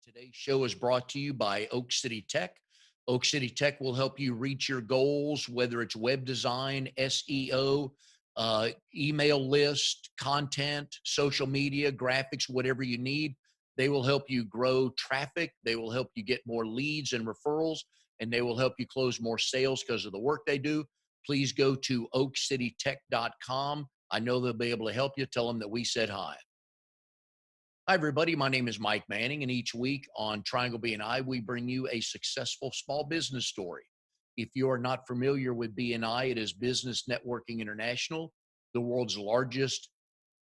Today's show is brought to you by Oak City Tech. Oak City Tech will help you reach your goals, whether it's web design, SEO, email list, content, social media, graphics, whatever you need. They will help you grow traffic. They will help you get more leads and referrals, and they will help you close more sales because of the work they do. Please go to oakcitytech.com. I know they'll be able to help you. Tell them that we said hi. Hi, everybody. My name is Mike Manning, and each week on Triangle BNI, we bring you a successful small business story. If you are not familiar with BNI, it is Business Networking International, the world's largest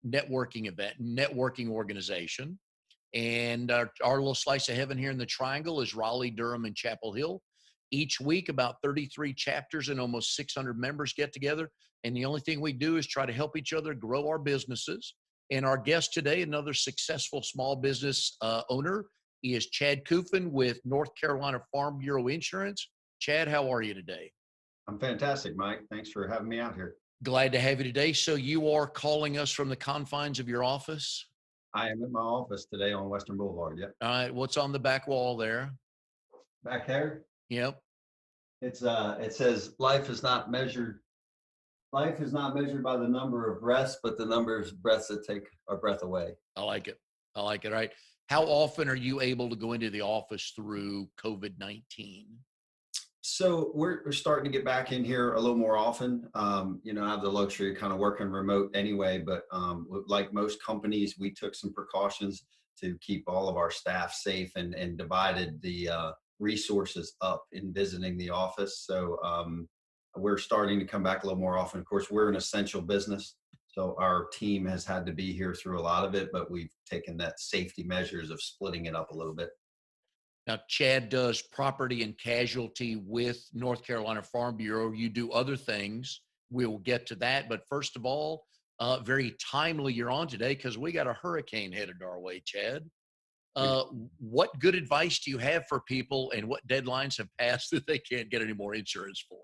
networking organization. And our little slice of heaven here in the Triangle is Raleigh, Durham, and Chapel Hill. Each week, about 33 chapters and almost 600 members get together. And the only thing we do is try to help each other grow our businesses. And our guest today, another successful small business owner, is Chad Kufen with North Carolina Farm Bureau Insurance. Chad, how are you today? I'm fantastic, Mike. Thanks for having me out here. Glad to have you today. So you are calling us from the confines of your office? I am at my office today on Western Boulevard. Yep. All right. What's on the back wall there? Back there, Yep. it says life is not measured by the number of breaths, but the number of breaths that take our breath away. I like it. I like it. All right. How often are you able to go into the office through COVID-19? So we're starting to get back in here a little more often. I have the luxury of kind of working remote anyway, but like most companies, we took some precautions to keep all of our staff safe and divided the resources up in visiting the office. So we're starting to come back a little more often. Of course, we're an essential business, so our team has had to be here through a lot of it, but we've taken that safety measures of splitting it up a little bit. Now, Chad does property and casualty with North Carolina Farm Bureau. You do other things. We'll get to that. But first of all, very timely you're on today because we got a hurricane headed our way, Chad. What good advice do you have for people, and what deadlines have passed that they can't get any more insurance for?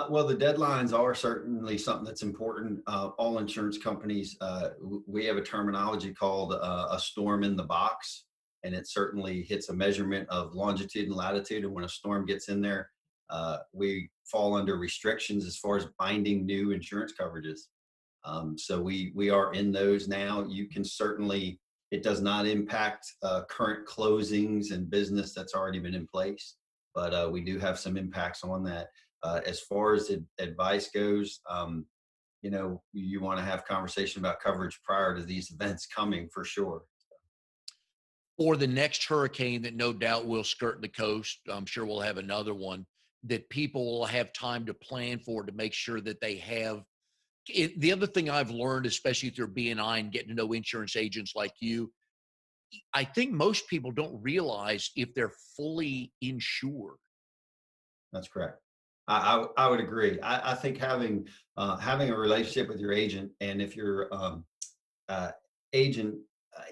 Well, the deadlines are certainly something that's important. All insurance companies, we have a terminology called a storm in the box, and it certainly hits a measurement of longitude and latitude. And when a storm gets in there, we fall under restrictions as far as binding new insurance coverages. So we are in those now. You can certainly, it does not impact current closings and business that's already been in place, but we do have some impacts on that. As far as advice goes, you want to have conversation about coverage prior to these events coming for sure. Or the next hurricane that no doubt will skirt the coast, I'm sure we'll have another one that people will have time to plan for, to make sure that they have it. The other thing I've learned, especially through BNI and getting to know insurance agents like you, I think most people don't realize if they're fully insured. That's correct. I would agree. I think having a relationship with your agent, and if your agent,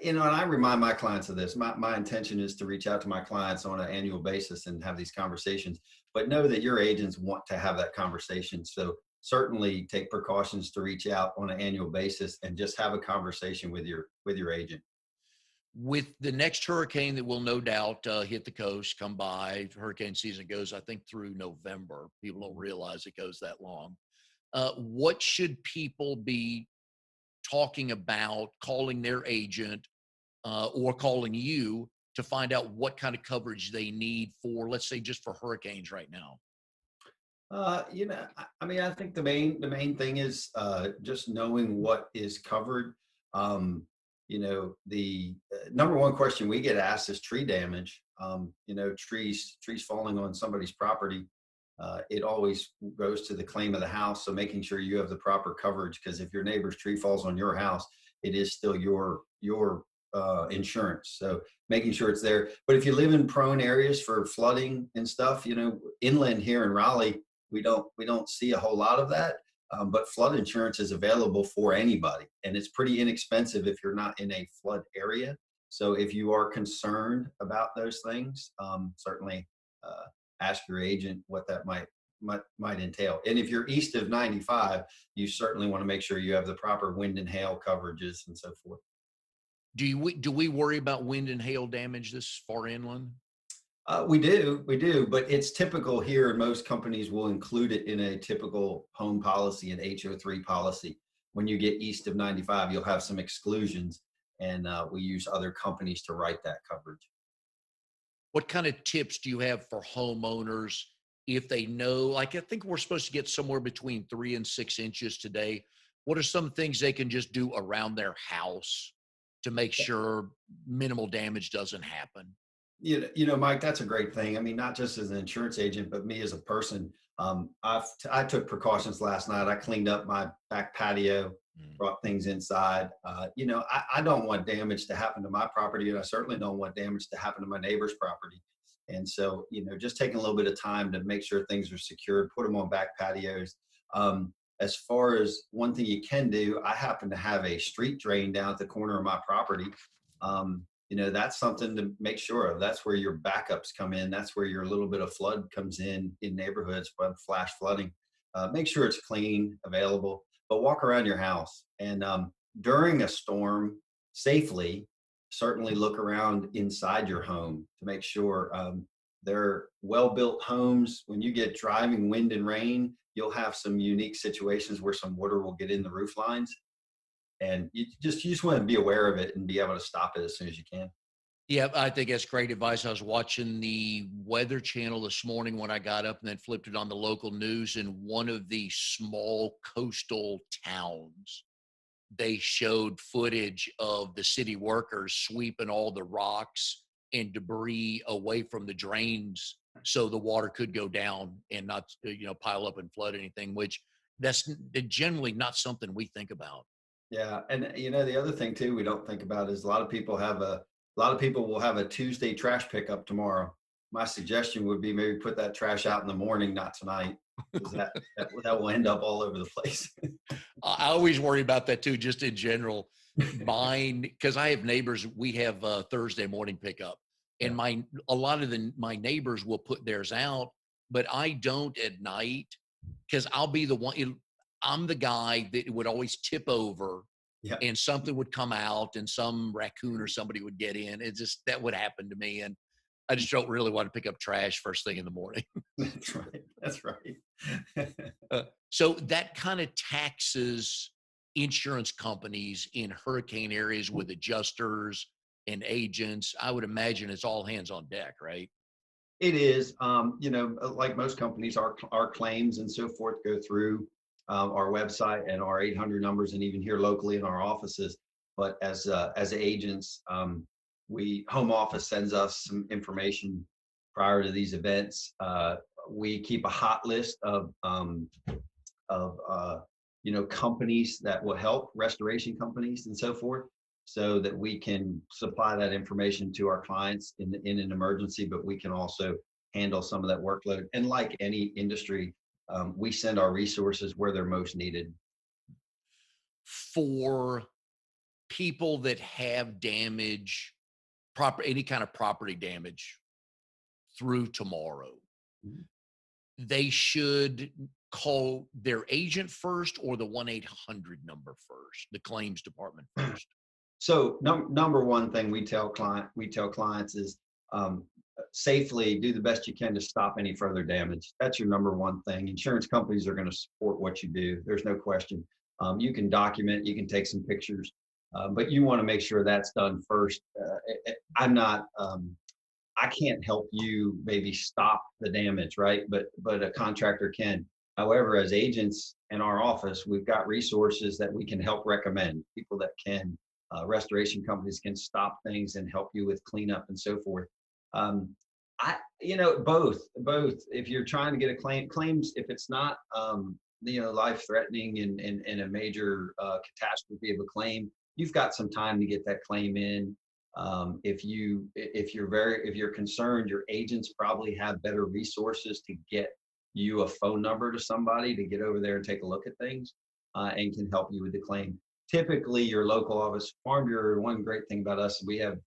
and I remind my clients of this. My intention is to reach out to my clients on an annual basis and have these conversations. But know that your agents want to have that conversation. So certainly take precautions to reach out on an annual basis and just have a conversation with your agent. With the next hurricane that will no doubt hit the coast, come by, hurricane season goes, I think, through November. People don't realize it goes that long. What should people be talking about, calling their agent or calling you to find out what kind of coverage they need for, let's say, just for hurricanes right now? I think the main thing is just knowing what is covered. The number one question we get asked is tree damage. Trees falling on somebody's property. It always goes to the claim of the house. So making sure you have the proper coverage, because if your neighbor's tree falls on your house, it is still your insurance. So making sure it's there. But if you live in prone areas for flooding and stuff, inland here in Raleigh, we don't see a whole lot of that. But flood insurance is available for anybody, and it's pretty inexpensive if you're not in a flood area. So if you are concerned about those things, certainly ask your agent what that might entail. And if you're east of 95, you certainly want to make sure you have the proper wind and hail coverages and so forth. Do we worry about wind and hail damage this far inland? We do, but it's typical here. Most companies will include it in a typical home policy, an HO3 policy. When you get east of 95, you'll have some exclusions, and we use other companies to write that coverage. What kind of tips do you have for homeowners if they know, like, I think we're supposed to get somewhere between 3 and 6 inches today. What are some things they can just do around their house to make sure minimal damage doesn't happen? Mike, that's a great thing. I mean, not just as an insurance agent, but me as a person. I took precautions last night. I cleaned up my back patio, Mm. brought things inside. I don't want damage to happen to my property, and I certainly don't want damage to happen to my neighbor's property. And so, just taking a little bit of time to make sure things are secured, put them on back patios. As far as one thing you can do, I happen to have a street drain down at the corner of my property. That's something to make sure of. That's where your backups come in. That's where your little bit of flood comes in neighborhoods, flash flooding. Make sure it's clean, available, but walk around your house. And during a storm, safely, certainly look around inside your home to make sure they're well-built homes. When you get driving wind and rain, you'll have some unique situations where some water will get in the roof lines, and you just want to be aware of it and be able to stop it as soon as you can. Yeah, I think that's great advice. I was watching the Weather Channel this morning when I got up and then flipped it on the local news. In one of the small coastal towns, they showed footage of the city workers sweeping all the rocks and debris away from the drains so the water could go down and not, pile up and flood anything, which that's generally not something we think about. Yeah, and the other thing too we don't think about is a lot of people will have a Tuesday trash pickup tomorrow. My suggestion would be maybe put that trash out in the morning, not tonight, because that will end up all over the place. I always worry about that too, just in general. Mine, because I have neighbors, we have a Thursday morning pickup, and Yeah, a lot of my neighbors will put theirs out, but I don't at night because I'll be the one. I'm the guy that would always tip over, yeah, and something would come out, and some raccoon or somebody would get in. It just that would happen to me, and I just don't really want to pick up trash first thing in the morning. that's right. That's right. So that kind of taxes insurance companies in hurricane areas with adjusters and agents. I would imagine it's all hands on deck, right? It is, like most companies, our claims and so forth go through our website and our 800 numbers, and even here locally in our offices. But as agents, we home office sends us some information prior to these events. We keep a hot list of companies that will help, restoration companies and so forth, so that we can supply that information to our clients in an emergency, but we can also handle some of that workload. And like any industry, we send our resources where they're most needed. For people that have damage, any kind of property damage through tomorrow, Mhm. they should call their agent first or the 1-800 number first, the claims department first. So number one thing we tell clients is um, safely do the best you can to stop any further damage. That's your number one thing. Insurance companies are going to support what you do. There's no question. You can document, you can take some pictures, but you want to make sure that's done first. I'm not. I can't help you maybe stop the damage, right? But a contractor can. However, as agents in our office, we've got resources that we can help recommend. People that can, restoration companies can stop things and help you with cleanup and so forth. Um, both. If you're trying to get a claims, if it's not, life threatening and a major catastrophe of a claim, you've got some time to get that claim in. If you're concerned, your agents probably have better resources to get you a phone number to somebody to get over there and take a look at things, and can help you with the claim. Typically, your local office, Farm Bureau, one great thing about us, we have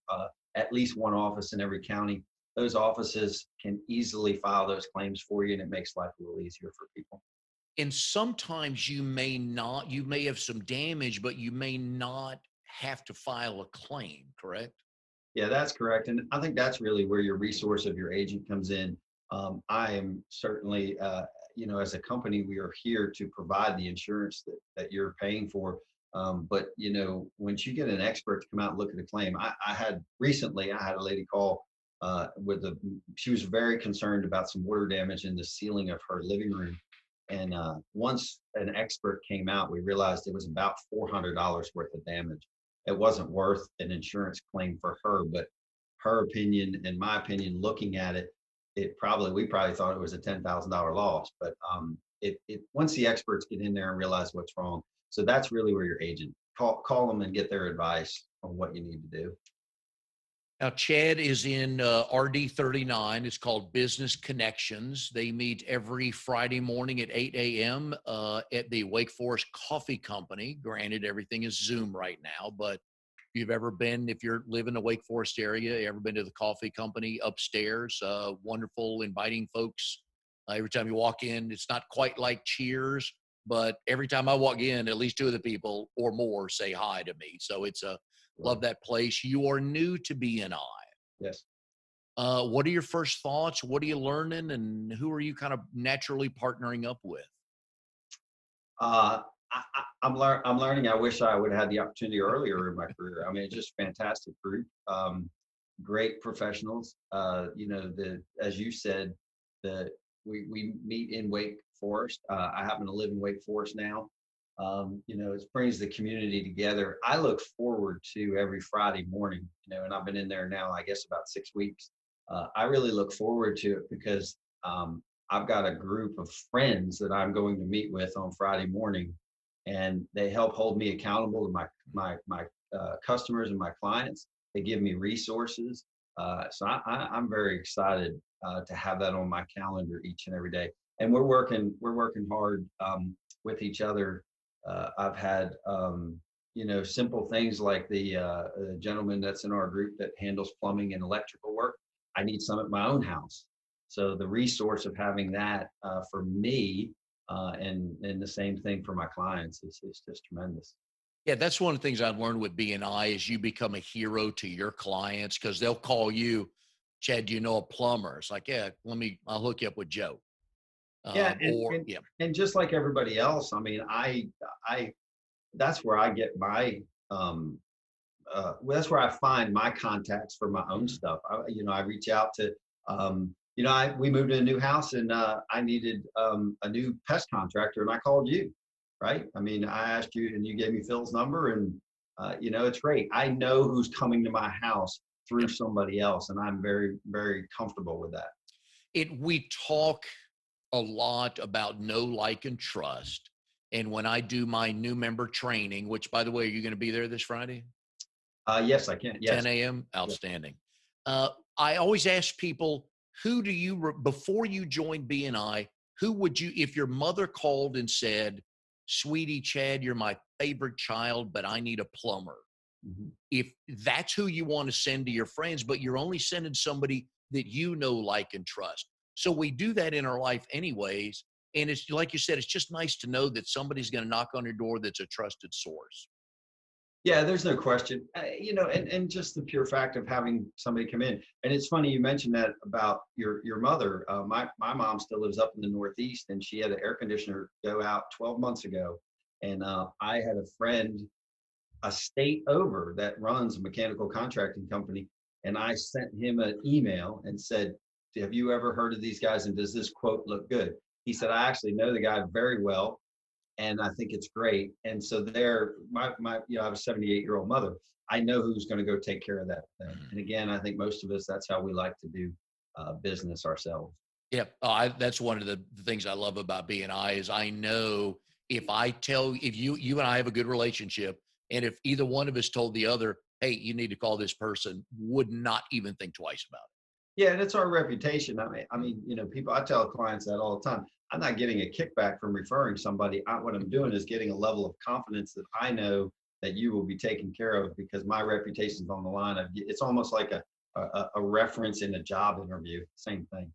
at least one office in every county. Those offices can easily file those claims for you, and it makes life a little easier for people. And sometimes you may have some damage, but you may not have to file a claim, correct? Yeah, that's correct. And I think that's really where your resource of your agent comes in. I am certainly, as a company, we are here to provide the insurance that you're paying for. But, once you get an expert to come out and look at a claim, I had a lady call she was very concerned about some water damage in the ceiling of her living room. And once an expert came out, we realized it was about $400 worth of damage. It wasn't worth an insurance claim for her, but her opinion and my opinion, looking at it, we probably thought it was a $10,000 loss. But once the experts get in there and realize what's wrong, so that's really where your agent call them and get their advice on what you need to do. Now, Chad is in RD 39. It's called Business Connections. They meet every Friday morning at 8 a.m. At the Wake Forest Coffee Company. Granted, everything is Zoom right now, but if you live in the Wake Forest area, you ever been to the coffee company upstairs? Wonderful, inviting folks. Every time you walk in, it's not quite like Cheers, but every time I walk in, at least two of the people or more say hi to me. So love that place. You are new to BNI. Yes. What are your first thoughts? What are you learning? And who are you kind of naturally partnering up with? I'm learning. I wish I would have had the opportunity earlier in my career. I mean, it's just fantastic group, great professionals. As you said, we meet in Wake Forest. I happen to live in Wake Forest now. It brings the community together. I look forward to every Friday morning, and I've been in there now, I guess, about 6 weeks. I really look forward to it because I've got a group of friends that I'm going to meet with on Friday morning, and they help hold me accountable to my customers and my clients. They give me resources. So I'm very excited to have that on my calendar each and every day. And we're working hard with each other. I've had simple things like the gentleman that's in our group that handles plumbing and electrical work. I need some at my own house. So the resource of having that for me and the same thing for my clients is just tremendous. Yeah, that's one of the things I've learned with BNI is you become a hero to your clients because they'll call you, Chad, do you know a plumber? It's like, yeah, I'll hook you up with Joe. Yeah, and just like everybody else, I mean, I that's where I get my that's where I find my contacts for my own stuff. I reach out to we moved to a new house and I needed a new pest contractor and I called you, right? I mean, I asked you and you gave me Phil's number and it's great. I know who's coming to my house through somebody else, and I'm very, very comfortable with that. We talk a lot about know, like, and trust. And when I do my new member training, which by the way, are you going to be there this Friday? Yes, I can. Yes. 10 a.m. Outstanding. Yes. I always ask people, before you joined BNI, who would you, if your mother called and said, sweetie Chad, you're my favorite child, but I need a plumber. Mm-hmm. If that's who you want to send to your friends, but you're only sending somebody that you know, like, and trust. So we do that in our life anyways. And it's like you said, it's just nice to know that somebody's going to knock on your door that's a trusted source. Yeah, there's no question, and just the pure fact of having somebody come in. And it's funny you mentioned that about your mother. My mom still lives up in the Northeast, and she had an air conditioner go out 12 months ago. And I had a friend a state over that runs a mechanical contracting company. And I sent him an email and said, have you ever heard of these guys? And does this quote look good? He said, I actually know the guy very well. And I think it's great. And so I have a 78-year-old mother. I know who's going to go take care of that thing. And again, I think most of us, that's how we like to do business ourselves. Yeah. That's one of the things I love about BNI is I know if you and I have a good relationship, and if either one of us told the other, hey, you need to call this person, would not even think twice about it. Yeah, and it's our reputation. I mean, I tell clients that all the time. I'm not getting a kickback from referring somebody. What I'm doing is getting a level of confidence that I know that you will be taken care of because my reputation's on the line. It's almost like a reference in a job interview. Same thing.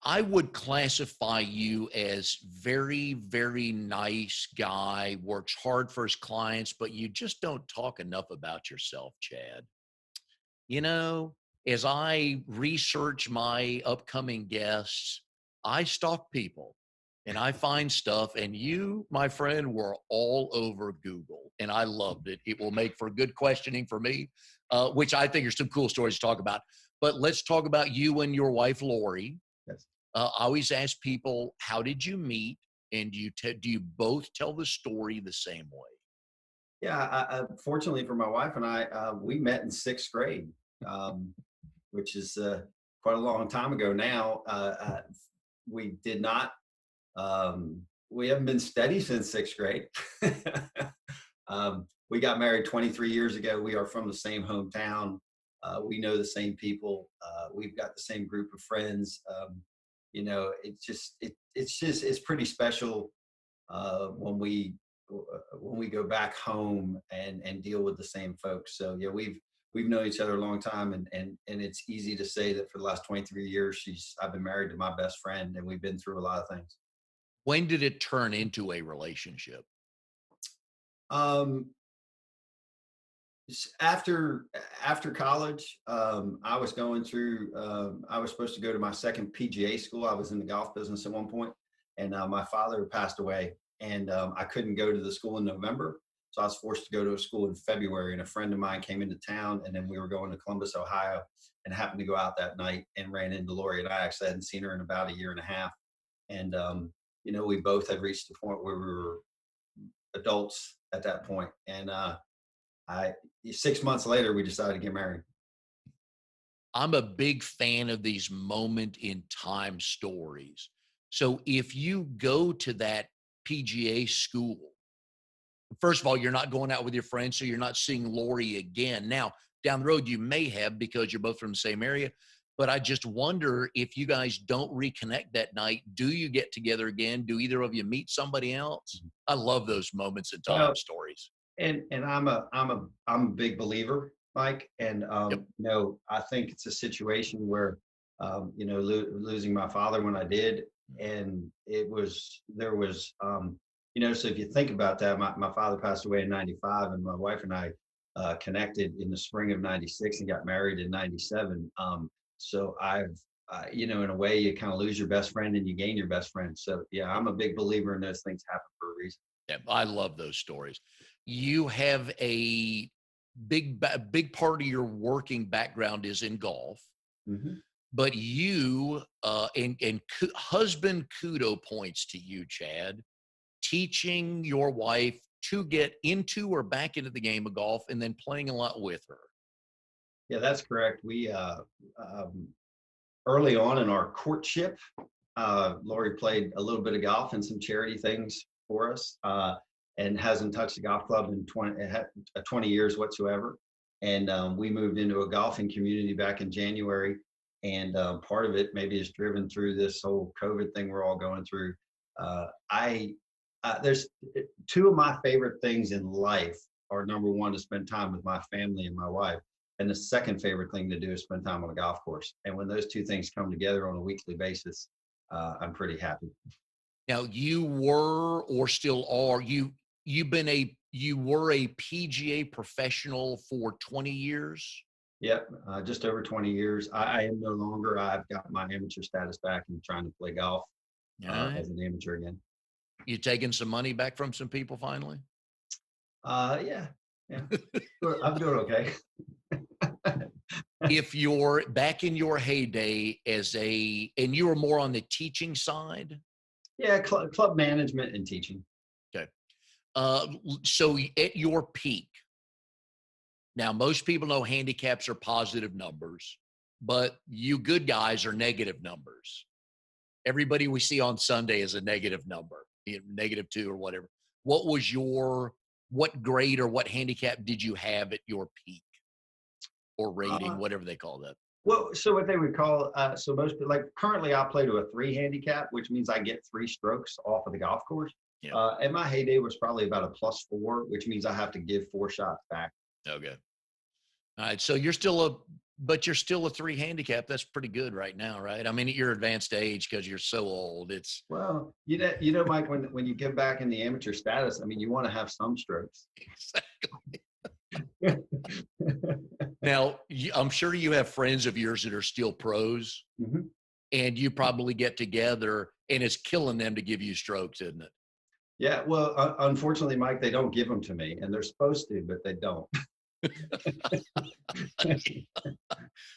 I would classify you as very, very nice guy, works hard for his clients, but you just don't talk enough about yourself, Chad. You know, as I research my upcoming guests, I stalk people and I find stuff, and you, my friend, were all over Google, and I loved it. It will make for good questioning for me, which I think are some cool stories to talk about. But let's talk about you and your wife, Lori. Yes. I always ask people, how did you meet? And do you both tell the story the same way? Yeah, fortunately for my wife and I, we met in sixth grade, um, which is quite a long time ago now. We did not, we haven't been steady since sixth grade. We got married 23 years ago. We are from the same hometown. We know the same people. We've got the same group of friends. It's pretty special when we go back home and deal with the same folks. So yeah, we've known each other a long time, and it's easy to say that for the last 23 years, I've been married to my best friend, and we've been through a lot of things. When did it turn into a relationship? Um, after college, I was going through. I was supposed to go to my second PGA school. I was in the golf business at one point, and my father passed away, and I couldn't go to the school in November, so I was forced to go to a school in February. And a friend of mine came into town, and then we were going to Columbus, Ohio, and happened to go out that night and ran into Lori. And I actually hadn't seen her in about a year and a half, and we both had reached the point where we were adults at that point, and I 6 months later, we decided to get married. I'm a big fan of these moment in time stories. So if you go to that PGA school, first of all, you're not going out with your friends, so you're not seeing Lori again. Now, down the road, you may have because you're both from the same area. But I just wonder if you guys don't reconnect that night, do you get together again? Do either of you meet somebody else? I love those moments in time Well, stories. and I'm a big believer, Mike, and Yep. I think it's a situation where losing my father when I did, and there was so if you think about that, my father passed away in 95, and my wife and I connected in the spring of 96 and got married in 97. So in a way, you kind of lose your best friend and you gain your best friend. So yeah, I'm a big believer in those things happen for a reason. Yeah, I love those stories. You have a big part of your working background is in golf, Hmm. but you husband kudo points to you, Chad, teaching your wife to get into or back into the game of golf and then playing a lot with her. Yeah, that's correct. We um, early on in our courtship, Lori played a little bit of golf and some charity things for us, and hasn't touched the golf club in 20 years whatsoever. And we moved into a golfing community back in January. And part of it maybe is driven through this whole COVID thing we're all going through. I There's two of my favorite things in life are, number one, to spend time with my family and my wife. And the second favorite thing to do is spend time on a golf course. And when those two things come together on a weekly basis, I'm pretty happy. Now you were or still are you were a PGA professional for 20 years? Yep, just over 20 years. I am no longer. I've got my amateur status back and trying to play golf All right. as an amateur again. You taking some money back from some people finally? Yeah, yeah. I'm doing okay. If you're back in your heyday and you were more on the teaching side. Yeah, club management and teaching. Okay. So at your peak, now most people know handicaps are positive numbers, but you good guys are negative numbers. Everybody we see on Sunday is a negative number, -2 or whatever. What grade or what handicap did you have at your peak or rating, Uh, whatever they call that? Well, so what they would call, so most, like currently I play to a 3 handicap, which means I get 3 strokes off of the golf course. Yeah. And my heyday was probably about a +4, which means I have to give 4 shots back. Okay. All right. So you're still but you're still a 3 handicap. That's pretty good right now, right? I mean, at your advanced age, because you're so old, it's Well, Mike, when you get back in the amateur status, I mean, you want to have some strokes. now. I'm sure you have friends of yours that are still pros, Mhm. and you probably get together, and it's killing them to give you strokes, isn't it? Yeah, well, unfortunately, Mike, they don't give them to me, and they're supposed to, but they don't.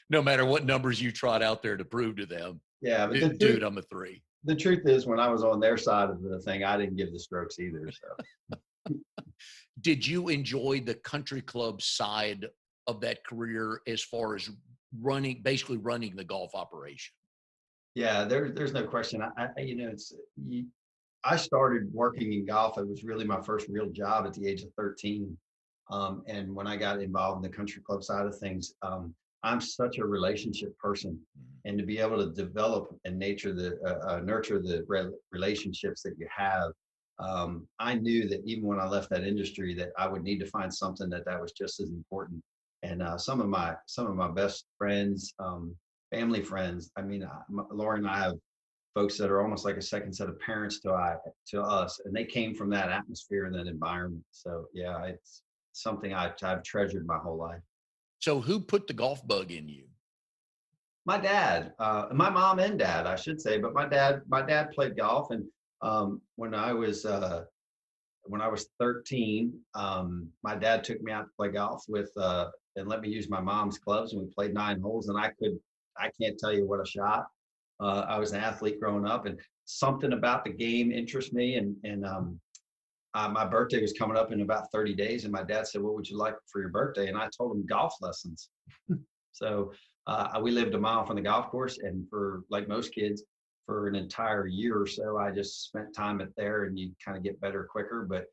No matter what numbers you trot out there to prove to them, Yeah, but dude, I'm a 3. the truth is, when I was on their side of the thing, I didn't give the strokes either. So Did you enjoy the country club side of that career as far as basically running the golf operation? yeah, there's no question. I started working in golf. It was really my first real job at the age of 13. And when I got involved in the country club side of things, I'm such a relationship person, and to be able to develop and nurture the relationships that you have, I knew that even when I left that industry, that I would need to find something that was just as important. And some of my best friends, family friends. I mean, Laura and I have folks that are almost like a second set of parents to us, and they came from that atmosphere and that environment. So yeah, it's something I've treasured my whole life. So who put the golf bug in you? My dad, my mom and dad, I should say, but my dad played golf, and when I was 13, my dad took me out to play golf and let me use my mom's clubs, and we played 9 holes, and I can't tell you what a shot. I was an athlete growing up, and something about the game interests me. And my birthday was coming up in about 30 days, and my dad said, "What would you like for your birthday?" And I told him golf lessons. So we lived a mile from the golf course, and for like most kids, for an entire year or so, I just spent time at there, and you kind of get better quicker. But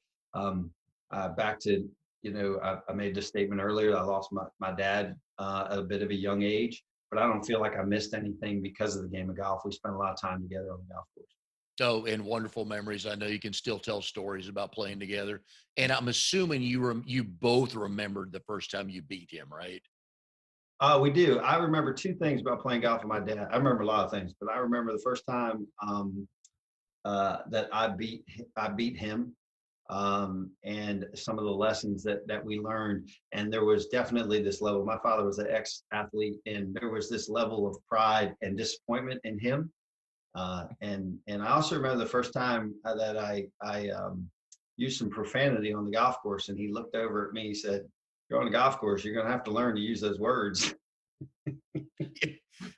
back to I made this statement earlier. I lost my dad at a bit of a young age, but I don't feel like I missed anything because of the game of golf. We spent a lot of time together on the golf course. Oh, and wonderful memories. I know you can still tell stories about playing together. And I'm assuming you both remembered the first time you beat him, right? We do. I remember 2 things about playing golf with my dad. I remember a lot of things, but I remember the first time that I beat him, and some of the lessons that we learned. And there was definitely this level. My father was an ex-athlete, and there was this level of pride and disappointment in him. And I also remember the first time that I used some profanity on the golf course, and he looked over at me. He said, "You're on the golf course. You're going to have to learn to use those words."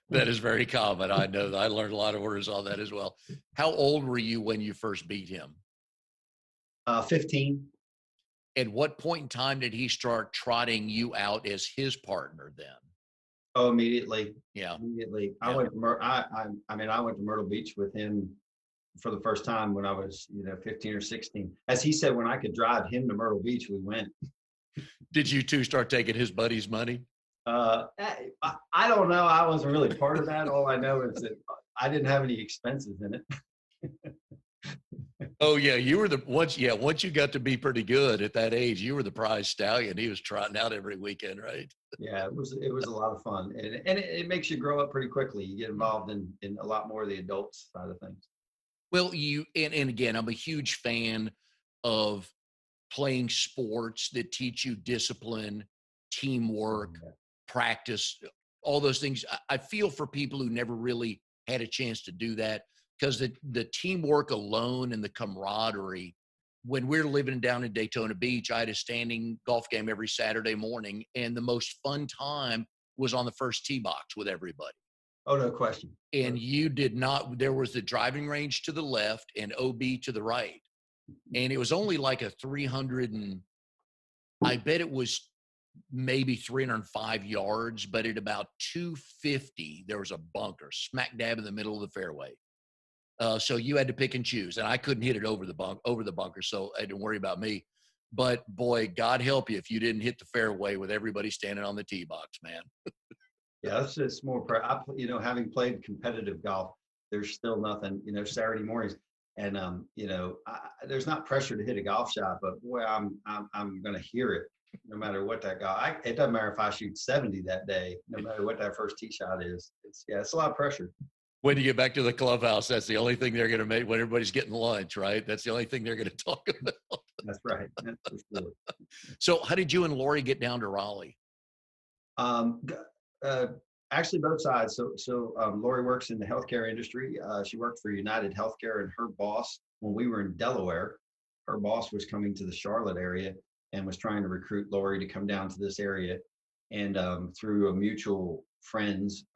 That is very common. I know that I learned a lot of words on that as well. How old were you when you first beat him? 15. At what point in time did he start trotting you out as his partner then? Oh, immediately. Yeah. Immediately. Yeah. I went to Myrtle Beach with him for the first time when I was 15 or 16. As he said, when I could drive him to Myrtle Beach, we went. Did you two start taking his buddy's money? I don't know. I wasn't really part of that. All I know is that I didn't have any expenses in it. Oh yeah, you were once you got to be pretty good at that age, you were the prize stallion. He was trotting out every weekend, right? Yeah, it was a lot of fun, and it makes you grow up pretty quickly. You get involved in a lot more of the adults side of things. Well, and again, I'm a huge fan of playing sports that teach you discipline, teamwork, practice, all those things. I feel for people who never really had a chance to do that, because the teamwork alone and the camaraderie. When we're living down in Daytona Beach, I had a standing golf game every Saturday morning, and the most fun time was on the first tee box with everybody. Oh, no question. And you did not, there was the driving range to the left and OB to the right. And it was only like a 300 and I bet it was maybe 305 yards, but at about 250, there was a bunker smack dab in the middle of the fairway. So you had to pick and choose, and I couldn't hit it over the bunker, so I didn't worry about me. But boy, God help you if you didn't hit the fairway with everybody standing on the tee box, man. Yeah, that's just more. Having played competitive golf, there's still nothing. Saturday mornings, and there's not pressure to hit a golf shot, but boy, I'm going to hear it. no matter what that guy, it doesn't matter if I shoot 70 that day, no matter what that first tee shot is. It's a lot of pressure. When you get back to the clubhouse, that's the only thing they're going to make when everybody's getting lunch, right? That's the only thing they're going to talk about. That's right. That's for sure. So how did you and Lori get down to Raleigh? Um, uh, Actually, both sides. Lori works in the healthcare industry. She worked for United Healthcare, and her boss, when we were in Delaware, her boss was coming to the Charlotte area and was trying to recruit Lori to come down to this area. And through a mutual friends,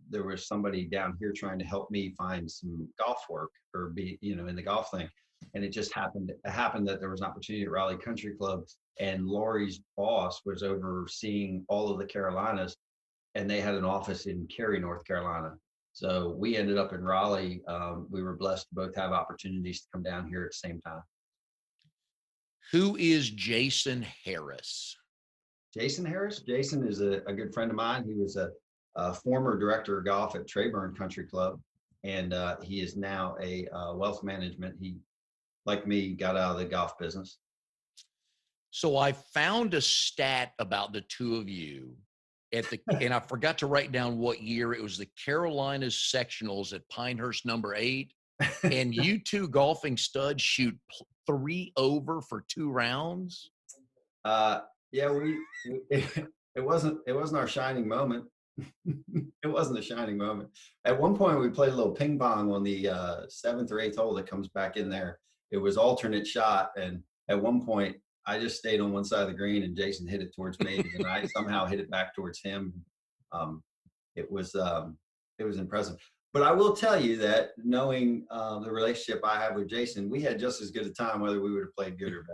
there was somebody down here trying to help me find some golf work or be, in the golf thing. And it just happened that there was an opportunity at Raleigh Country Club, and Lori's boss was overseeing all of the Carolinas, and they had an office in Cary, North Carolina. So we ended up in Raleigh. We were blessed to both have opportunities to come down here at the same time. Who is Jason Harris? Jason Harris? Jason is a good friend of mine. He was a former director of golf at Trayburn Country Club, and he is now a wealth management. He, like me, got out of the golf business. So I found a stat about the two of you and I forgot to write down what year. It was the Carolinas sectionals at Pinehurst number 8. And you two golfing studs shoot 3 over for 2 rounds. Yeah, it wasn't our shining moment. It wasn't a shining moment. At one point, we played a little ping pong on the 7th or 8th hole that comes back in there. It was alternate shot, and at one point, I just stayed on one side of the green, and Jason hit it towards me, and I somehow hit it back towards him. It was impressive. But I will tell you that knowing the relationship I have with Jason, we had just as good a time whether we would have played good or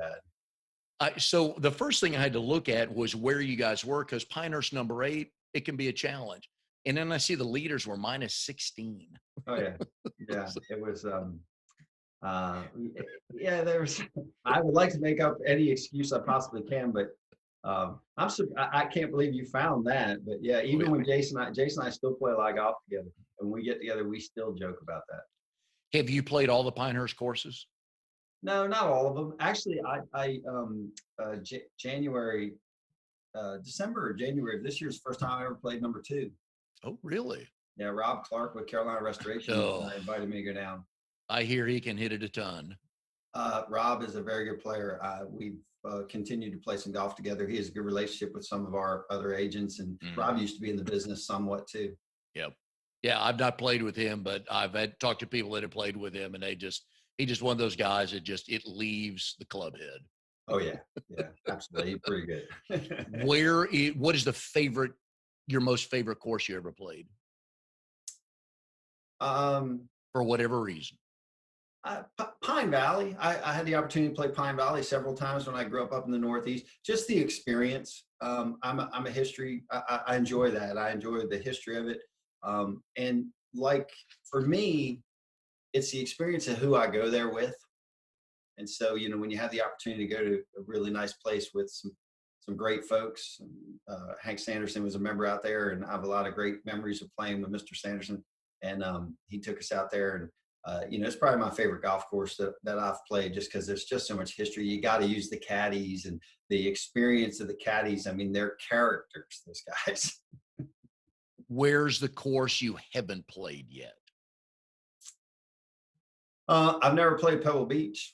bad. So the first thing I had to look at was where you guys were, because Pinehurst number 8, it can be a challenge. And then I see the leaders were minus 16. Oh yeah, yeah. It was. There's. I would like to make up any excuse I possibly can, but I can't believe you found that. But yeah, even when Jason and I still play a lot of golf together, and when we get together, we still joke about that. Have you played all the Pinehurst courses? No, not all of them. Actually, December or January of this year's first time I ever played number 2. Oh, really? Yeah, Rob Clark with Carolina Restoration invited me to go down. I hear he can hit it a ton. Rob is a very good player. We've continued to play some golf together. He has a good relationship with some of our other agents, and Rob used to be in the business somewhat too. Yep. Yeah, I've not played with him, but I've talked to people that have played with him, and he's just one of those guys that it leaves the club head. Oh yeah, absolutely, pretty good. What is your most favorite course you ever played? For whatever reason. Pine Valley. I had the opportunity to play Pine Valley several times when I grew up in the Northeast. Just the experience. I'm a history. I enjoy that. I enjoy the history of it. And like for me, it's the experience of who I go there with. And so, when you have the opportunity to go to a really nice place with some great folks, Hank Sanderson was a member out there, and I have a lot of great memories of playing with Mr. Sanderson. And he took us out there, and it's probably my favorite golf course that I've played, just because there's just so much history. You got to use the caddies and the experience of the caddies. I mean, they're characters, those guys. Where's the course you haven't played yet? I've never played Pebble Beach.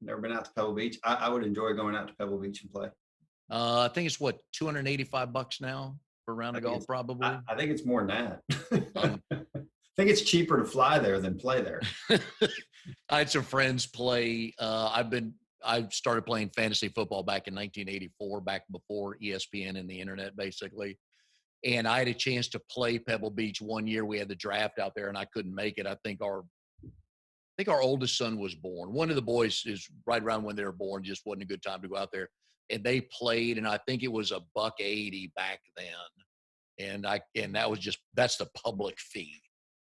Never been out to Pebble Beach. I would enjoy going out to Pebble Beach and play. I think it's $285 now for a round of golf, probably. I think it's more than that. I think it's cheaper to fly there than play there. I had some friends play. I started playing fantasy football back in 1984, back before ESPN and the internet, basically. And I had a chance to play Pebble Beach one year. We had the draft out there, and I couldn't make it. I think our oldest son was born. One of the boys is right around when they were born. Just wasn't a good time to go out there. And they played, and I think it was $180 back then. And that's the public fee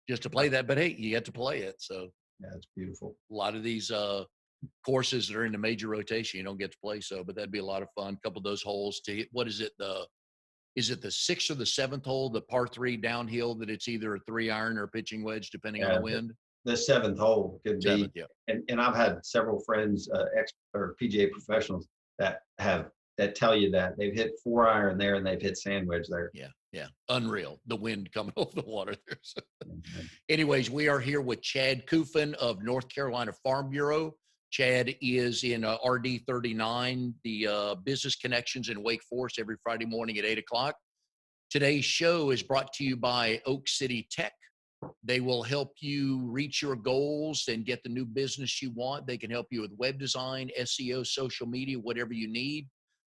just to play that. But hey, you get to play it. So yeah, it's beautiful. A lot of these courses that are in the major rotation, you don't get to play. So, but that'd be a lot of fun. A couple of those holes to hit. What is it? Is it the 6th or the 7th hole, the par 3 downhill, that it's either a 3-iron or a pitching wedge, depending on the wind? The 7th hole could be. Yeah. And I've had several friends, PGA professionals, that tell you that they've hit 4-iron there and they've hit sand wedge there. Yeah. Yeah. Unreal. The wind coming over the water there. So. Mhm. Anyways, we are here with Chad Kufen of North Carolina Farm Bureau. Chad is in RD 39, the Business Connections in Wake Forest, every Friday morning at 8 o'clock. Today's show is brought to you by Oak City Tech. They will help you reach your goals and get the new business you want. They can help you with web design, SEO, social media, whatever you need.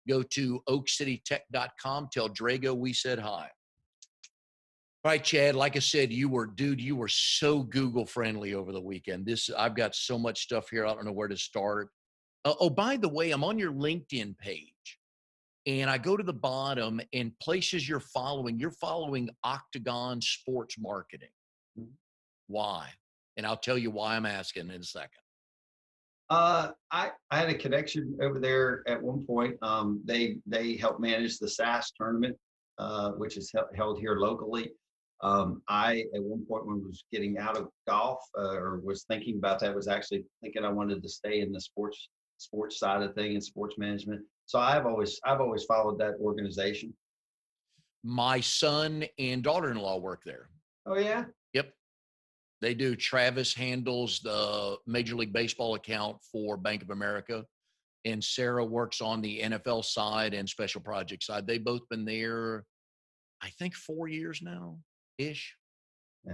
Go to oakcitytech.com. Tell Drago we said hi. All right, Chad, like I said, you were so Google friendly over the weekend. I've got so much stuff here. I don't know where to start. Oh, by the way, I'm on your LinkedIn page and I go to the bottom and places you're following Octagon Sports Marketing. Why? And I'll tell you why I'm asking in a second. I had a connection over there at one point. They help manage the SAS tournament, which is held here locally. I at one point when I was getting out of golf or was thinking about that, was actually thinking I wanted to stay in the sports side of thing and sports management. So I've always followed that organization. My son and daughter-in-law work there. Oh yeah. Yep. They do. Travis handles the Major League Baseball account for Bank of America, and Sarah works on the NFL side and special project side. They've both been there, I think, 4 years now ish.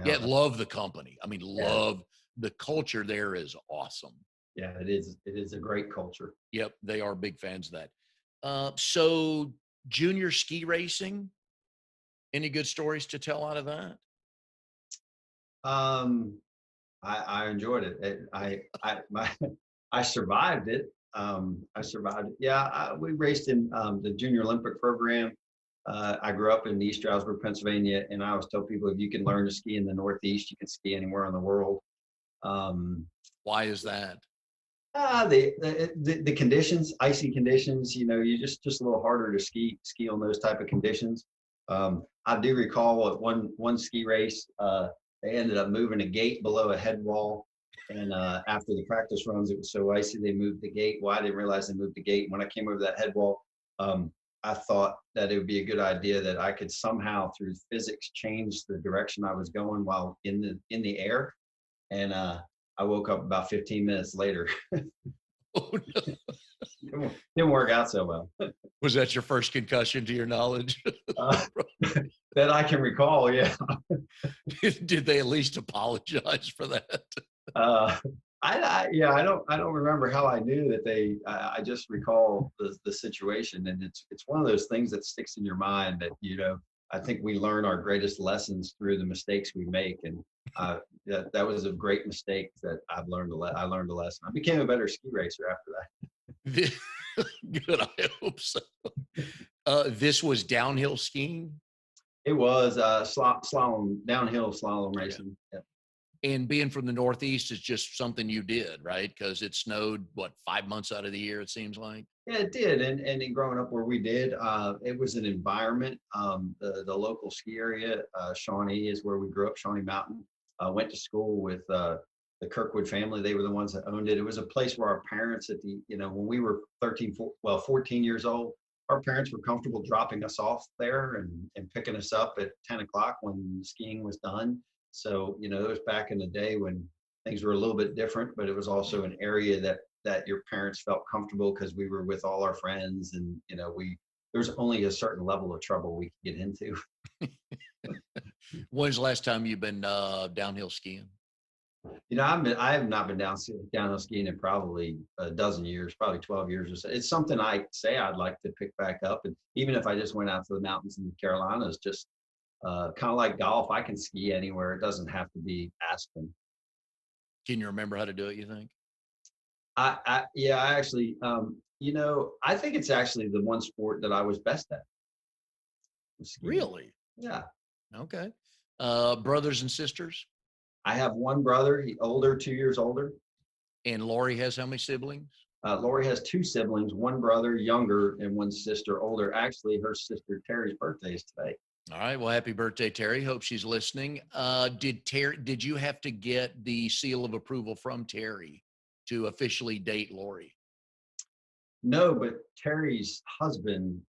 Yeah, love the company. I mean, love the culture there is awesome. Yeah, it is. It is a great culture. Yep, they are big fans of that. So junior ski racing, any good stories to tell out of that? I enjoyed it. I survived it. I survived it. Yeah, we raced in the Junior Olympic program. I grew up in East Stroudsburg, Pennsylvania, and I always tell people if you can learn to ski in the Northeast, you can ski anywhere in the world. Why is that? The conditions, icy conditions. You know, you just a little harder to ski on those type of conditions. I do recall at one ski race, they ended up moving a gate below a head wall. And after the practice runs, it was so icy, they moved the gate. Well, I didn't realize they moved the gate. When I came over that head wall, I thought that it would be a good idea that I could somehow, through physics, change the direction I was going while in the air. And I woke up about 15 minutes later. Oh, no. Didn't work out so well. Was that your first concussion to your knowledge? That I can recall, yeah. Did they at least apologize for that? I don't remember how I knew that I just recall the situation, and it's one of those things that sticks in your mind that, you know, I think we learn our greatest lessons through the mistakes we make. And that was a great mistake that I learned a lesson. I became a better ski racer after that. Good, I hope so. This was downhill skiing? It was slalom, downhill slalom racing. Yeah. And being from the Northeast is just something you did, right? Because it snowed, 5 months out of the year, it seems like? Yeah, it did. And in growing up where we did, it was an environment. The local ski area, Shawnee is where we grew up, Shawnee Mountain. Went to school with the Kirkwood family. They were the ones that owned it. It was a place where our parents when we were 14 years old, our parents were comfortable dropping us off there and picking us up at 10 o'clock when skiing was done. So, you know, it was back in the day when things were a little bit different, but it was also an area that your parents felt comfortable because we were with all our friends, and, you know, there's only a certain level of trouble we could get into. When's the last time you've been downhill skiing? You know, I have not been downhill skiing in probably a dozen years, probably 12 years or so. It's something I say I'd like to pick back up. And even if I just went out to the mountains in the Carolinas, just kind of like golf, I can ski anywhere. It doesn't have to be Aspen. Can you remember how to do it, you think? I actually, you know, I think it's actually the one sport that I was best at. Really? Yeah. Okay. Brothers and sisters? I have one brother, 2 years older. And Lori has how many siblings? Lori has 2 siblings, one brother younger and one sister older. Actually, her sister Terry's birthday is today. All right. Well, happy birthday, Terry. Hope she's listening. Did you have to get the seal of approval from Terry to officially date Lori? No, but Terry's husband,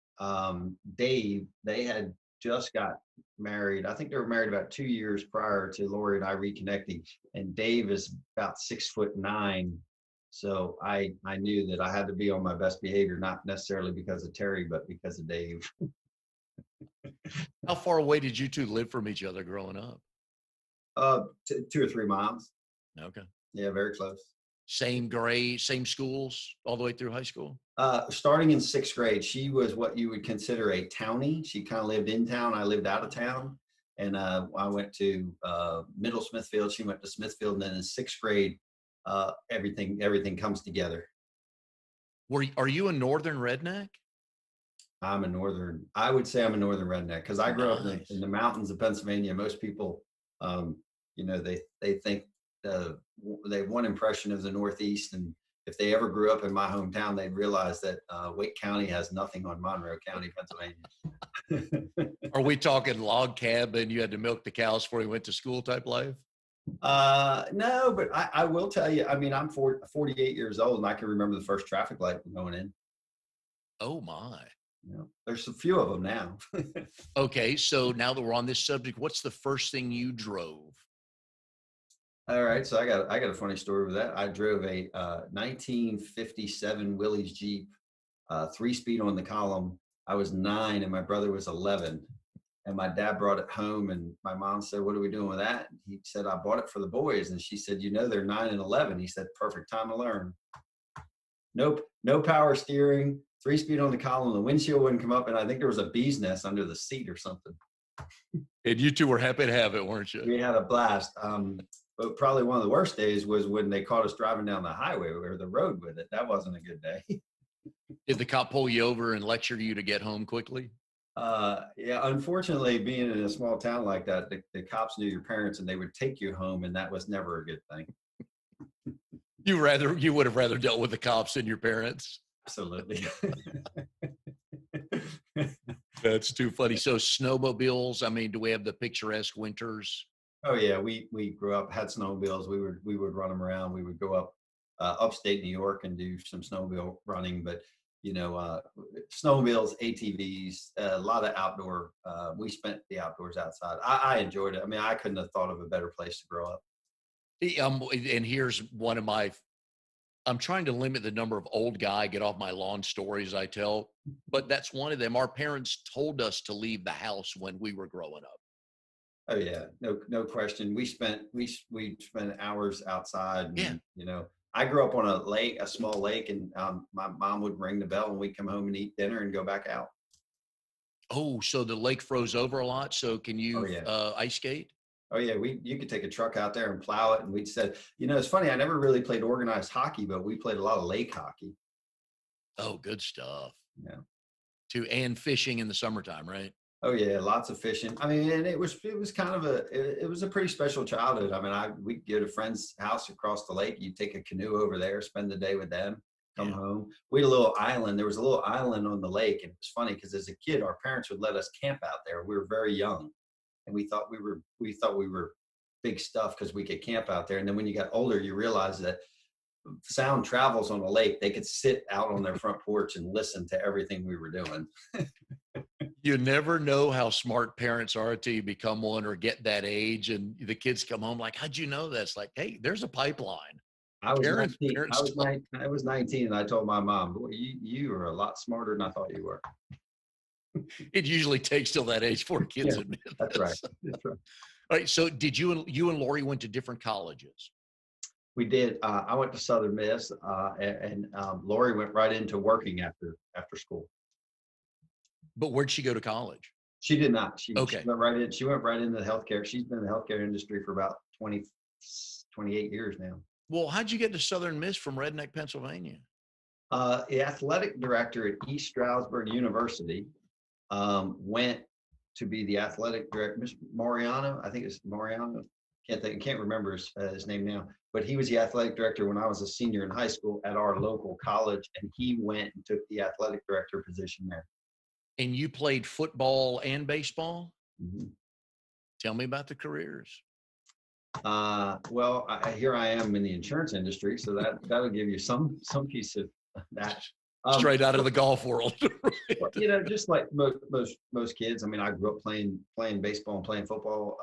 Dave, they had just got married. I think they were married about 2 years prior to Lori and I reconnecting. And Dave is about 6'9". So I knew that I had to be on my best behavior, not necessarily because of Terry, but because of Dave. How far away did you two live from each other growing up? 2 or 3 miles. Okay. Yeah, very close. Same grade, same schools all the way through high school? Starting in 6th grade, she was what you would consider a townie. She kind of lived in town. I lived out of town. And I went to Middle Smithfield. She went to Smithfield. And then in 6th grade, everything comes together. Are you a northern redneck? I would say I'm a northern redneck because I grew up in Nice. the mountains of Pennsylvania. Most people, they think they have one impression of the Northeast. And if they ever grew up in my hometown, they'd realize that Wake County has nothing on Monroe County, Pennsylvania. Are we talking log cabin? You had to milk the cows before you went to school type life? No, but I will tell you, I mean, I'm 48 years old and I can remember the first traffic light going in. Oh my. There's a few of them now. Okay, so now that we're on this subject, what's the first thing you drove? All right, so I got a funny story with that. I drove a 1957 Willys Jeep, 3-speed on the column. I was 9 and my brother was 11. And my dad brought it home and my mom said, "What are we doing with that?" And he said, "I bought it for the boys." And she said, "They're 9 and 11. He said, "Perfect time to learn." Nope, no power steering, 3-speed on the column. The windshield wouldn't come up. And I think there was a bee's nest under the seat or something. And you two were happy to have it, weren't you? We had a blast. But probably one of the worst days was when they caught us driving down the highway or the road with it. That wasn't a good day. Did the cop pull you over and lecture you to get home quickly? Yeah, unfortunately, being in a small town like that, the cops knew your parents and they would take you home, and that was never a good thing. You would have rather dealt with the cops than your parents? Absolutely. That's too funny. So snowmobiles, I mean, do we have the picturesque winters? Oh yeah, we grew up, had snowmobiles. We would run them around. We would go up upstate New York and do some snowmobile running, but snowmobiles, ATVs, a lot of outdoor. We spent the outdoors outside. I enjoyed it. I mean, I couldn't have thought of a better place to grow up. And here's one of my, I'm trying to limit the number of old guy get off my lawn stories I tell, but that's one of them. Our parents told us to leave the house when we were growing up. Oh yeah, no question. We spent hours outside. And, Yeah. I grew up on a small lake, and my mom would ring the bell and we'd come home and eat dinner and go back out. Oh, so the lake froze over a lot. So can you ice skate? Oh yeah, you could take a truck out there and plow it. And we'd said, it's funny. I never really played organized hockey, but we played a lot of lake hockey. Oh, good stuff. Yeah. And fishing in the summertime, right? Oh yeah, lots of fishing. I mean, and it was kind of it was a pretty special childhood. I mean, we'd go to a friend's house across the lake. You'd take a canoe over there, spend the day with them, come home. We had a little island. There was a little island on the lake, and it was funny because as a kid, our parents would let us camp out there. We were very young, and we thought we were big stuff because we could camp out there. And then when you got older, you realize that sound travels on a lake. They could sit out on their front porch and listen to everything we were doing. You never know how smart parents are until you become one or get that age, and the kids come home like, "How'd you know that?" It's like, hey, there's a pipeline. I was 19. I was 19, and I told my mom, "Boy, you are a lot smarter than I thought you were." It usually takes till that age for kids admit that's this. right. That's right. All right. So did you and Lori went to different colleges? We did. I went to Southern Miss, and Lori went right into working after school. But where'd she go to college? She did not. She Okay. went right in. She went right into healthcare. She's been in the healthcare industry for about 28 years now. Well, how'd you get to Southern Miss from Redneck, Pennsylvania? The athletic director at East Stroudsburg University went to be the athletic director. Mr. Moriano, I think it's Moriano. Can't remember his name now. But he was the athletic director when I was a senior in high school at our local college, and he went and took the athletic director position there. And you played football and baseball? Mm-hmm. Tell me about the careers. Well, here I am in the insurance industry, so that'll give you some piece of that. Straight out of the golf world. Well, you know, just like most kids. I mean, I grew up playing baseball and playing football,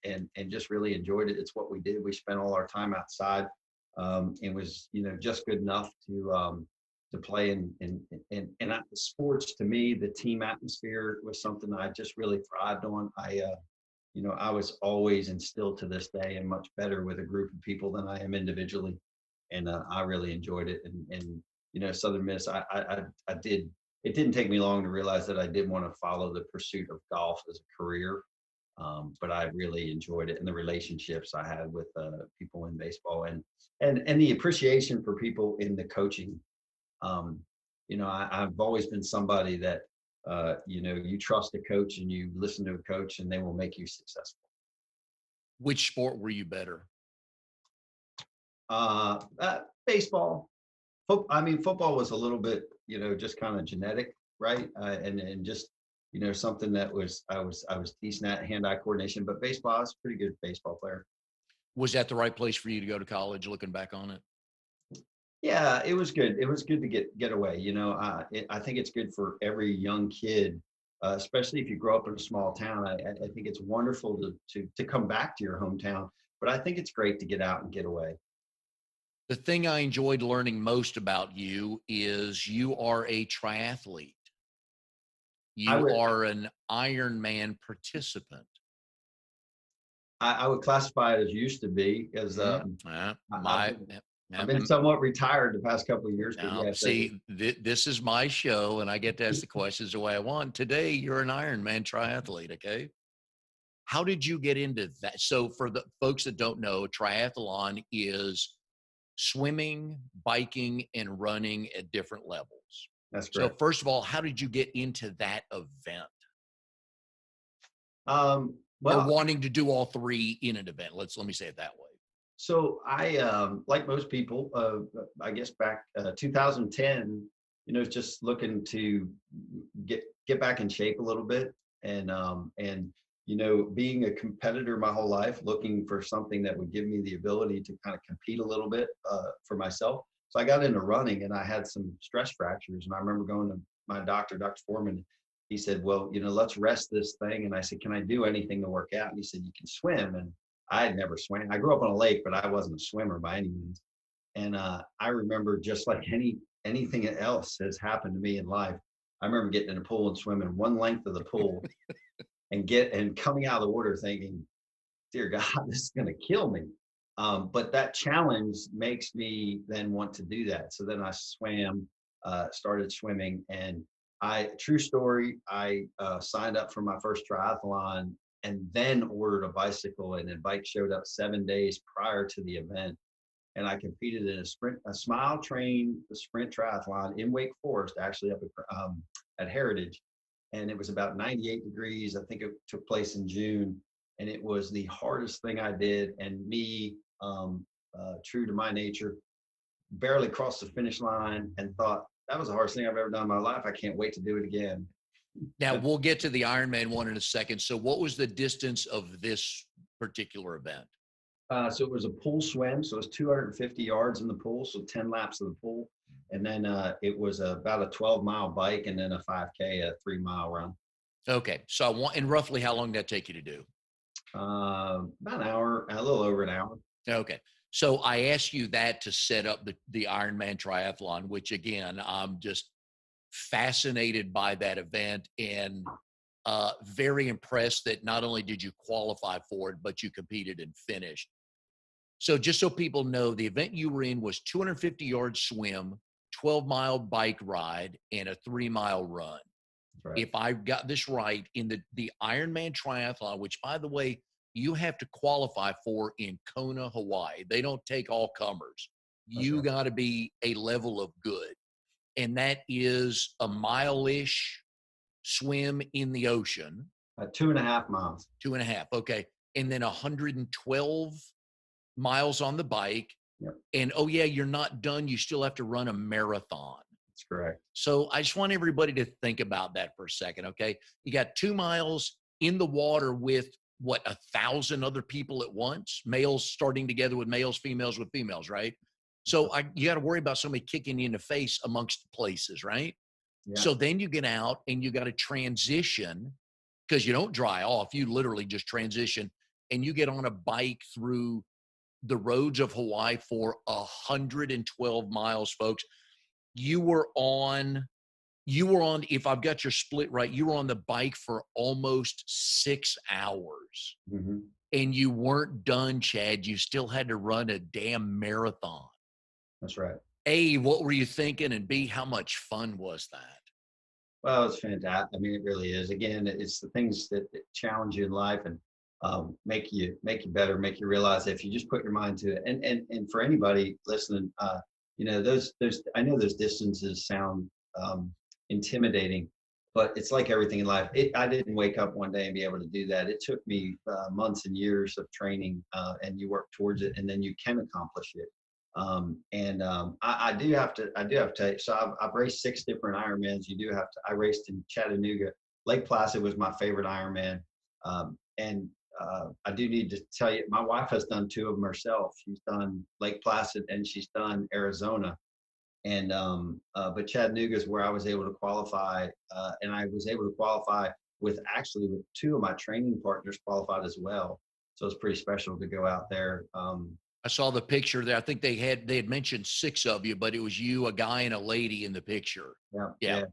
and just really enjoyed it. It's what we did. We spent all our time outside, and was, you know, just good enough to play. And sports, to me, the team atmosphere was something I just really thrived on. You know, I was always instilled to this day and much better with a group of people than I am individually, and I really enjoyed it. And you know, Southern Miss, I did. It didn't take me long to realize that I did want to follow the pursuit of golf as a career, but I really enjoyed it, and the relationships I had with people in baseball, and the appreciation for people in the coaching. Um, you know, I've always been somebody that you know, you trust a coach and you listen to a coach, and they will make you successful. Which sport were you better? Baseball. I mean, football was a little bit, you know, just kind of genetic, right? And just, you know, something that I was decent at hand-eye coordination. But baseball, I was a pretty good baseball player. Was that the right place for you to go to college, looking back on it? Yeah, it was good. It was good to get away. You know, I think it's good for every young kid, especially if you grow up in a small town. I think it's wonderful to come back to your hometown, but I think it's great to get out and get away. The thing I enjoyed learning most about you is you are a triathlete. I You would are an Ironman participant. I would classify it as used to be, as I've My been I've been somewhat retired the past couple of years, but now, yes, see, this is my show, and I get to ask the questions the way I want. Today, you're an Ironman triathlete, okay? How did you get into that? So, for the folks that don't know, triathlon is swimming, biking, and running at different levels. that's So, correct. first of all, how did you get into that event, or Well, wanting to do all three in an event? Let me say it that way. so I, like most people, I guess back 2010, you know, just looking to get back in shape a little bit, and you know, being a competitor my whole life, looking for something that would give me the ability to kind of compete a little bit for myself. So I got into running, and I had some stress fractures, and I remember going to my doctor, Dr. Foreman. He said, "Well, you know, let's rest this thing." And I said, "Can I do anything to work out?" And he said, "You can swim." And I had never swam. I grew up on a lake, but I wasn't a swimmer by any means. And I remember, just like anything else has happened to me in life, I remember getting in a pool and swimming one length of the pool, and coming out of the water thinking, "Dear God, this is going to kill me." But that challenge makes me then want to do that. So then I started swimming, and true story, I signed up for my first triathlon and then ordered a bicycle, and the bike showed up 7 days prior to the event. And I competed in a Smile Train, the sprint triathlon in Wake Forest, actually up at Heritage. And it was about 98 degrees. I think it took place in June. And it was the hardest thing I did. And me, true to my nature, barely crossed the finish line and thought, that was the hardest thing I've ever done in my life. I can't wait to do it again. Now, we'll get to the Ironman one in a second. So, what was the distance of this particular event? So it was a pool swim. So it was 250 yards in the pool. So 10 laps of the pool. And then it was about a 12-mile bike, and then a 5K, a 3-mile run. Okay. So, and roughly how long did that take you to do? About an hour, a little over an hour. Okay. So, I asked you that to set up the Ironman triathlon, which, again, I'm just fascinated by that event, and very impressed that not only did you qualify for it, but you competed and finished. So just so people know, the event you were in was 250-yard swim, 12-mile bike ride, and a 3-mile run. Right. If I've got this right, in the Ironman triathlon, which, by the way, you have to qualify for in Kona, Hawaii. They don't take all comers. You right. got to be a level of good. And that is a mile-ish swim in the ocean. 2.5 miles. 2.5. Okay. And then 112 miles on the bike. Yep. And oh yeah, you're not done. You still have to run a marathon. That's correct. So I just want everybody to think about that for a second. Okay. You got 2 miles in the water with 1,000 other people at once, males starting together with males, females with females, right? So you got to worry about somebody kicking you in the face amongst places, right? Yeah. So then you get out and you got to transition because you don't dry off. You literally just transition and you get on a bike through the roads of Hawaii for 112 miles, folks. You were on, if I've got your split right, you were on the bike for almost 6 hours Hmm. and you weren't done, Chad. You still had to run a damn marathon. That's right. A, what were you thinking? And B, how much fun was that? Well, it's fantastic. I mean, it really is. Again, it's the things that challenge you in life and make you better, make you realize that if you just put your mind to it. And for anybody listening, those I know those distances sound intimidating, but it's like everything in life. I didn't wake up one day and be able to do that. It took me months and years of training, and you work towards it, and then you can accomplish it. I do have to tell you, so I've raced 6 different Ironmans. I raced in Chattanooga. Lake Placid was my favorite Ironman. And I do need to tell you, my wife has done 2 of them herself. She's done Lake Placid and she's done Arizona. But Chattanooga is where I was able to qualify. And I was able to qualify with 2 of my training partners qualified as well. So it's pretty special to go out there. I saw the picture there. I think they had mentioned 6 of you, but it was you, a guy, and a lady in the picture. Yeah. Yeah. Yeah.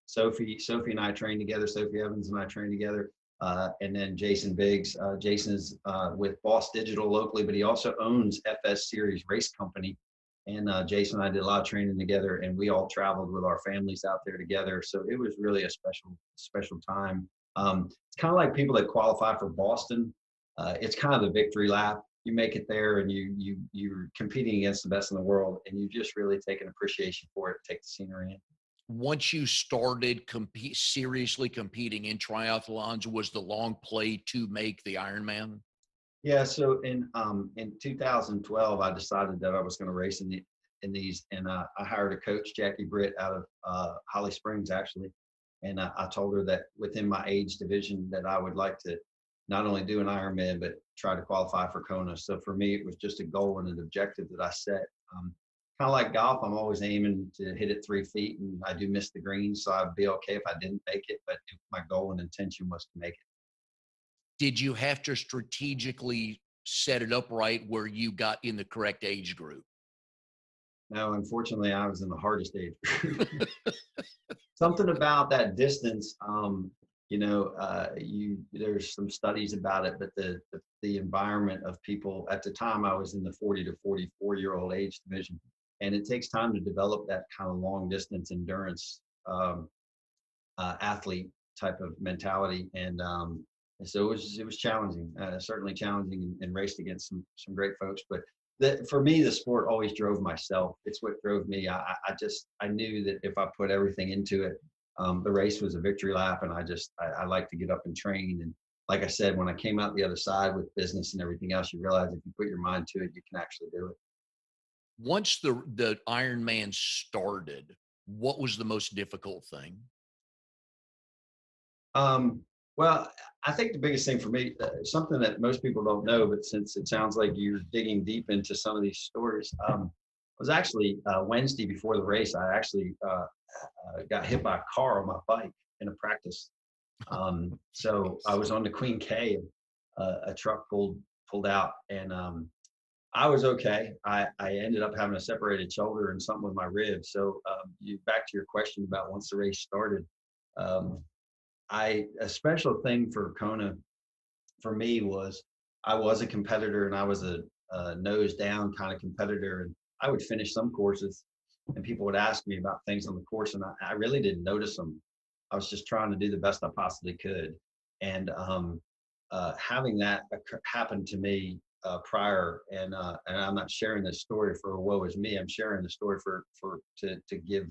So Sophie and I trained together. Sophie Evans and I trained together. And then Jason Biggs. Jason is with Boss Digital locally, but he also owns FS Series Race Company. And Jason and I did a lot of training together, and we all traveled with our families out there together. So it was really a special time. It's kind of like people that qualify for Boston. It's kind of the victory lap. You make it there, and you're competing against the best in the world, and you just really take an appreciation for it, take the scenery in. Once you started seriously competing in triathlons, was the long play to make the Ironman? Yeah, so in 2012, I decided that I was going to race in these, and I hired a coach, Jackie Britt, out of Holly Springs, actually, and I told her that within my age division that I would like to not only do an Ironman but try to qualify for Kona. So for me, it was just a goal and an objective that I set. Kind of like golf, I'm always aiming to hit it 3 feet, and I do miss the green, so I'd be okay if I didn't make it. But my goal and intention was to make it. Did you have to strategically set it up right where you got in the correct age group? No, unfortunately, I was in the hardest age group. Something about that distance, there's some studies about it, but the environment of people at the time, I was in the 40 to 44-year-old age division, and it takes time to develop that kind of long distance endurance athlete type of mentality, and so it was challenging, certainly challenging, and raced against some great folks, but. For me, the sport always drove myself. It's what drove me. I knew that if I put everything into it, the race was a victory lap, and I like to get up and train. And like I said, when I came out the other side with business and everything else, you realize if you put your mind to it, you can actually do it. Once the Ironman started, what was the most difficult thing? Well, I think the biggest thing for me, something that most people don't know, but since it sounds like you're digging deep into some of these stories, was actually Wednesday before the race. I actually got hit by a car on my bike in a practice. So I was on the Queen K, and a truck pulled out, and I was okay. I ended up having a separated shoulder and something with my ribs. So back to your question about once the race started. A special thing for Kona for me was I was a competitor, and I was a nose down kind of competitor, and I would finish some courses and people would ask me about things on the course, and I really didn't notice them. I was just trying to do the best I possibly could. And having that happen to me prior, and I'm not sharing this story for woe is me. I'm sharing the story to give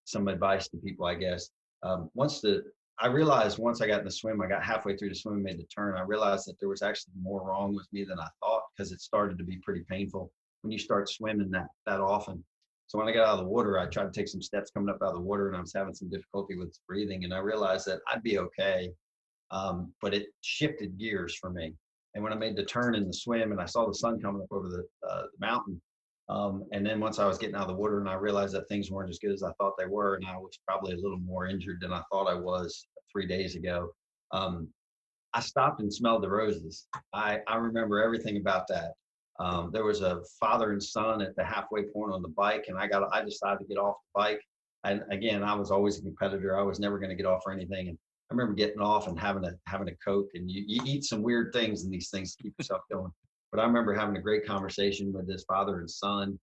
some advice to people, I guess. I realized once I got in the swim, I got halfway through the swim and made the turn. I realized that there was actually more wrong with me than I thought, because it started to be pretty painful when you start swimming that often. So when I got out of the water, I tried to take some steps coming up out of the water, and I was having some difficulty with breathing. And I realized that I'd be okay, but it shifted gears for me. And when I made the turn in the swim and I saw the sun coming up over the mountain, and then once I was getting out of the water and I realized that things weren't as good as I thought they were, and I was probably a little more injured than I thought I was 3 days ago, um, I stopped and smelled the roses. I remember everything about that. There was a father and son at the halfway point on the bike, and I decided to get off the bike. And again, I was always a competitor. I was never going to get off or anything. And I remember getting off and having a Coke, and you eat some weird things in these things to keep yourself going. But I remember having a great conversation with this father and son,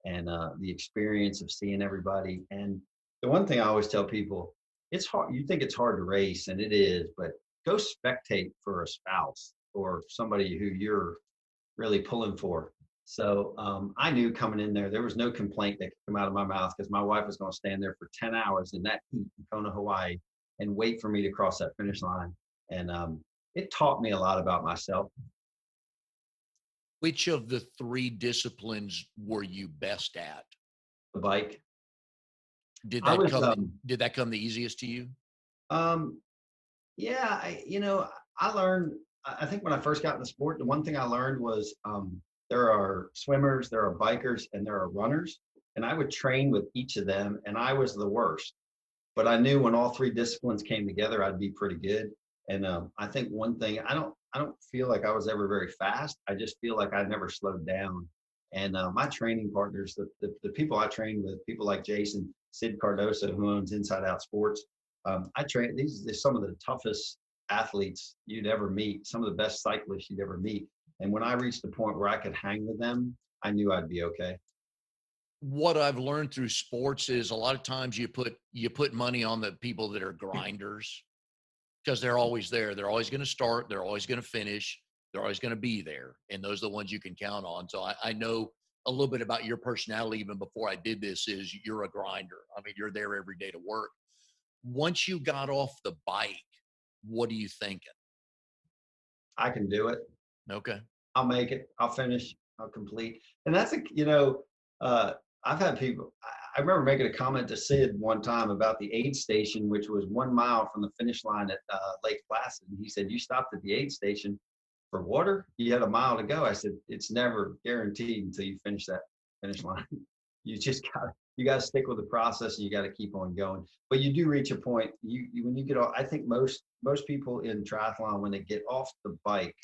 and the experience of seeing everybody. And the one thing I always tell people, it's hard. You think it's hard to race, and it is, but go spectate for a spouse or somebody who you're really pulling for. So I knew coming in there was no complaint that could come out of my mouth, because my wife was going to stand there for 10 hours in that heat in Kona, Hawaii, and wait for me to cross that finish line. And it taught me a lot about myself. Which of the three disciplines were you best at? The bike. Did I that was, come? Did that come the easiest to you? Yeah, I learned, I think when I first got in the sport, the one thing I learned was there are swimmers, there are bikers, and there are runners. And I would train with each of them, and I was the worst. But I knew when all three disciplines came together, I'd be pretty good. And I think one thing, I don't feel like I was ever very fast. I just feel like I never slowed down. And my training partners, the people I trained with, people like Jason, Sid Cardoso, who owns Inside Out Sports, I train, these are some of the toughest athletes you'd ever meet, some of the best cyclists you'd ever meet. And when I reached the point where I could hang with them, I knew I'd be okay. What I've learned through sports is a lot of times you put money on the people that are grinders, because they're always there. They're always going to start. They're always going to finish. They're always going to be there. And those are the ones you can count on. So I know a little bit about your personality even before I did this. Is you're a grinder. I mean, you're there every day to work. Once you got off the bike, what are you thinking? I can do it. Okay. I'll make it. I'll finish. I'll complete. And that's I've had people. I remember making a comment to Sid one time about the aid station, which was 1 mile from the finish line at Lake Placid. And he said, "You stopped at the aid station for water? You had a mile to go." I said, "It's never guaranteed until you finish that finish line. You got to stick with the process, and you got to keep on going." But you do reach a point. When you get off, I think most people in triathlon, when they get off the bike,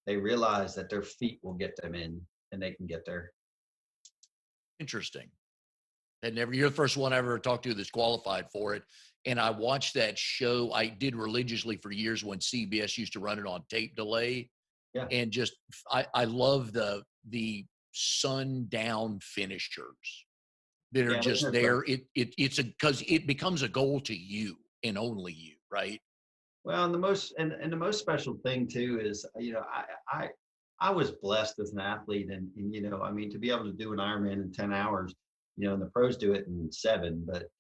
they realize that their feet will get them in, and they can get there. Interesting. And you're the first one I ever talked to that's qualified for it. And I watched that show. I did religiously for years when CBS used to run it on tape delay. Yeah. And just, I love the sundown finishers that are just there. It's because it becomes a goal to you and only you, right? Well, and the most special thing too is, I was blessed as an athlete, and I mean, to be able to do an Ironman in 10 hours, and the pros do it in 7, but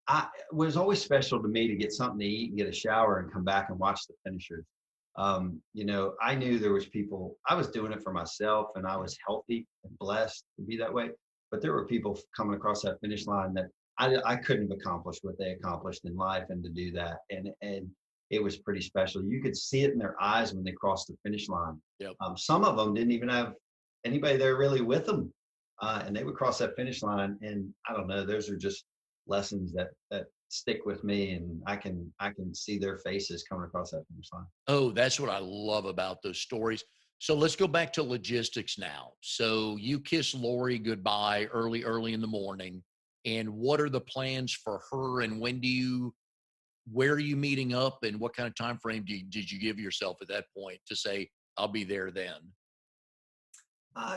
it was always special to me to get something to eat and get a shower and come back and watch the finishers. I knew there was people, I was doing it for myself, and I was healthy and blessed to be that way. But there were people coming across that finish line that I couldn't have accomplished what they accomplished in life, and to do that. And it was pretty special. You could see it in their eyes when they crossed the finish line. Yep. Some of them didn't even have anybody there really with them. And they would cross that finish line. And I don't know, those are just lessons that stick with me, and I can see their faces coming across that finish line. Oh, that's what I love about those stories. So let's go back to logistics now. So you kiss Lori goodbye early in the morning. And what are the plans for her, and where are you meeting up, and what kind of time frame did you give yourself at that point to say, I'll be there then?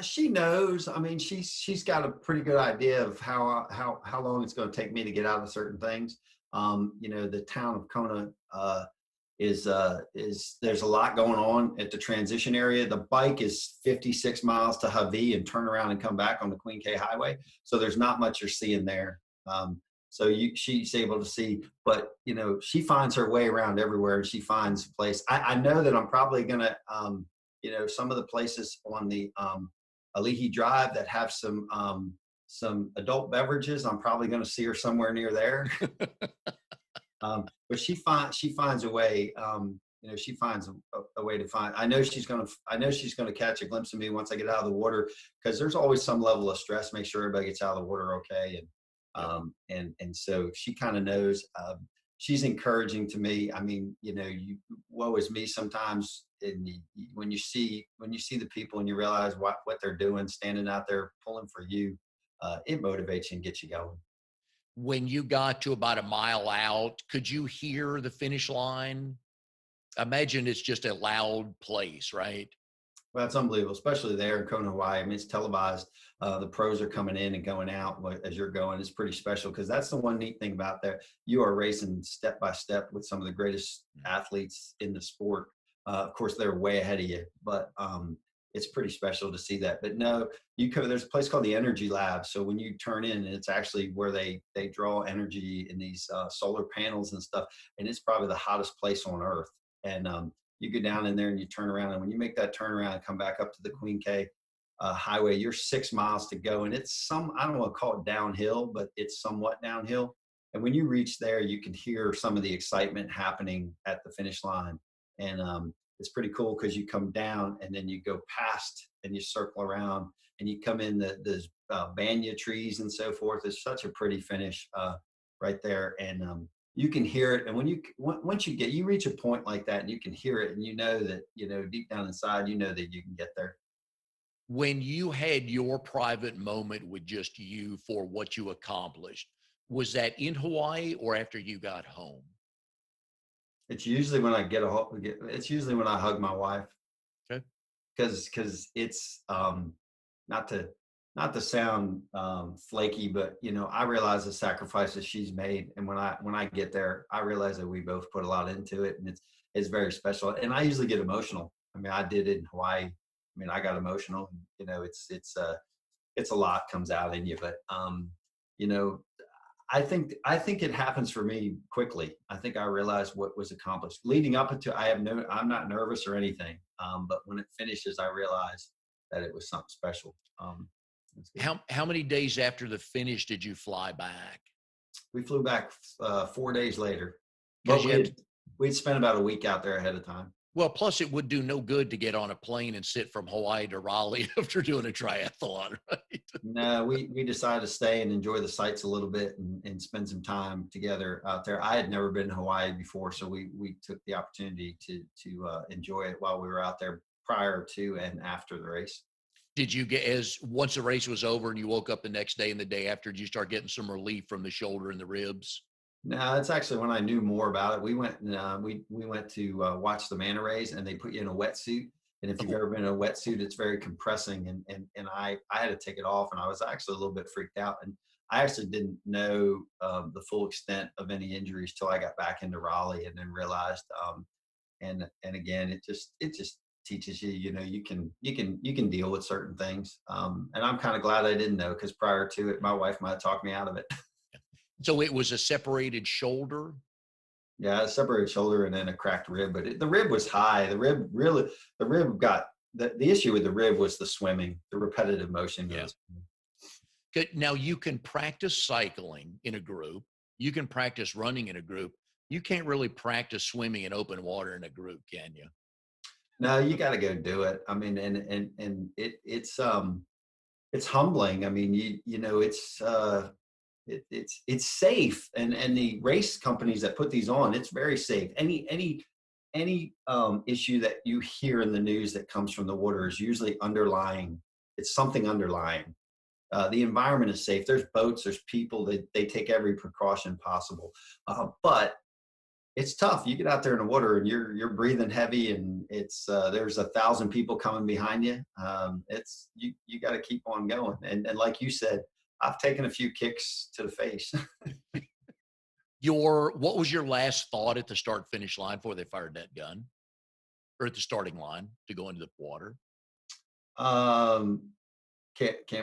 She knows. I mean, she's got a pretty good idea of how long it's going to take me to get out of certain things. The town of Kona is there's a lot going on at the transition area. The bike is 56 miles to Hawaii and turn around and come back on the Queen K Highway. So there's not much you're seeing there. So she's able to see, but she finds her way around everywhere, and she finds a place. I know that I'm probably gonna, some of the places on the Alihi Drive that have some adult beverages, I'm probably going to see her somewhere near there. But she finds a way. she finds a way to find. I know she's gonna catch a glimpse of me once I get out of the water, because there's always some level of stress. Make sure everybody gets out of the water okay, Yep. and so she kind of knows. She's encouraging to me. I mean, woe is me sometimes. And when you see the people and you realize what they're doing, standing out there pulling for you, it motivates you and gets you going. When you got to about a mile out, could you hear the finish line? Imagine it's just a loud place, right? Well, it's unbelievable, especially there in Kona, Hawaii. I mean, it's televised. The pros are coming in and going out as you're going. It's pretty special, because that's the one neat thing about there. You are racing step by step with some of the greatest athletes in the sport. Of course, they're way ahead of you, but it's pretty special to see that. But no, there's a place called the Energy Lab. So when you turn in, it's actually where they draw energy in these solar panels and stuff. And it's probably the hottest place on earth. And you go down in there and you turn around, and when you make that turnaround and come back up to the Queen K highway, you're 6 miles to go, and it's I don't want to call it downhill, but it's somewhat downhill. And when you reach there, you can hear some of the excitement happening at the finish line. And it's pretty cool, because you come down and then you go past and you circle around and you come in the banya trees and so forth. It's such a pretty finish right there. And you can hear it. And once you reach a point like that and you can hear it, and that, deep down inside, that you can get there. When you had your private moment with just you for what you accomplished, was that in Hawaii or after you got home? It's usually when I it's usually when I hug my wife. Okay. Because it's not to sound flaky, but I realize the sacrifices she's made, and when I get there, I realize that we both put a lot into it, and it's very special. And I usually get emotional. I mean, I did it in Hawaii. I mean, I got emotional. It's a lot comes out in you, but you know, I think it happens for me quickly. I think I realized what was accomplished leading up into. I'm not nervous or anything, but when it finishes, I realize that it was something special. How many days after the finish did you fly back? We flew back 4 days later, but Because you had we'd spent about a week out there ahead of time. Well, plus it would do no good to get on a plane and sit from Hawaii to Raleigh after doing a triathlon, right? No, we decided to stay and enjoy the sights a little bit and spend some time together out there. I had never been to Hawaii before, so we took the opportunity to enjoy it while we were out there prior to and after the race. Did you once the race was over and you woke up the next day and the day after, did you start getting some relief from the shoulder and the ribs? No, it's actually when I knew more about it. We went we went to watch the manta rays, and they put you in a wetsuit. And if you've ever been in a wetsuit, it's very compressing. And I had to take it off, and I was actually a little bit freaked out. And I actually didn't know the full extent of any injuries till I got back into Raleigh, and then realized. And again, it just teaches you, you can deal with certain things. And I'm kind of glad I didn't know, because prior to it, my wife might have talked me out of it. So it was a separated shoulder? Yeah, a separated shoulder and then a cracked rib, but the rib was high. The issue with the rib was the swimming, the repetitive motion. Yeah. Good. Now you can practice cycling in a group. You can practice running in a group. You can't really practice swimming in open water in a group, can you? No, you got to go do it. I mean, and it's humbling. I mean, it's safe, and the race companies that put these on, it's very safe. Any issue that you hear in the news that comes from the water is usually underlying. It's something underlying. The environment is safe. There's boats, there's people. They take every precaution possible, but it's tough. You get out there in the water and you're breathing heavy, and it's there's 1,000 people coming behind you. It's you got to keep on going, and like you said, I've taken a few kicks to the face. What was your last thought at the start finish line before they fired that gun, or at the starting line to go into the water? Can't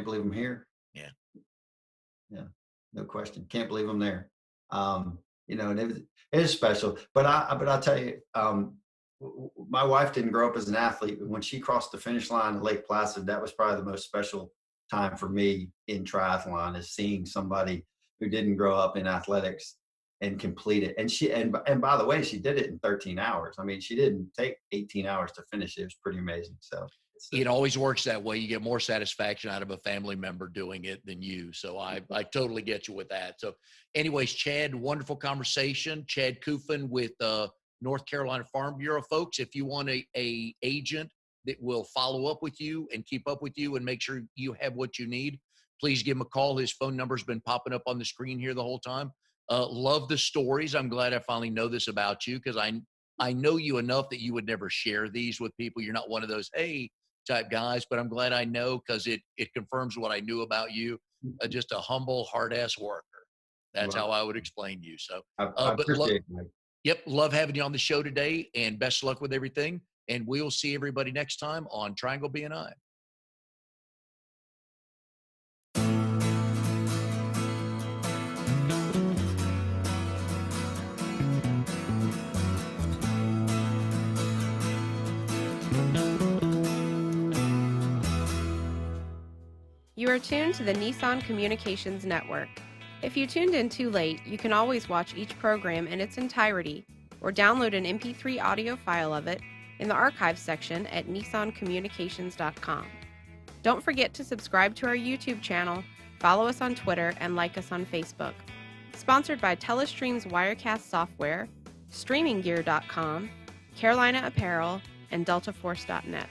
believe I'm here. Yeah, no question. Can't believe I'm there. And it is special. But I'll tell you, my wife didn't grow up as an athlete, but when she crossed the finish line at Lake Placid, that was probably the most special time for me in triathlon, is seeing somebody who didn't grow up in athletics and complete it. And and by the way, she did it in 13 hours. I mean, she didn't take 18 hours to finish it. It was pretty amazing. So it always works that way. You get more satisfaction out of a family member doing it than you. So I totally get you with that. So anyways, Chad, wonderful conversation. Chad Kufen with North Carolina Farm Bureau. Folks, if you want a agent that will follow up with you and keep up with you and make sure you have what you need, please give him a call. His phone number's been popping up on the screen here the whole time. Love the stories. I'm glad I finally know this about you, because I know you enough that you would never share these with people. You're not one of those, hey, type guys, but I'm glad I know, because it confirms what I knew about you. Just a humble, hard-ass worker. That's how I would explain you. So, I appreciate it, Mike. Yep, love having you on the show today, and best of luck with everything. And we'll see everybody next time on Triangle BNI. You are tuned to the Nissan Communications Network. If you tuned in too late, you can always watch each program in its entirety or download an MP3 audio file of it in the archives section at nissancommunications.com. Don't forget to subscribe to our YouTube channel, follow us on Twitter, and like us on Facebook. Sponsored by Telestream's Wirecast software, StreamingGear.com, Carolina Apparel, and DeltaForce.net.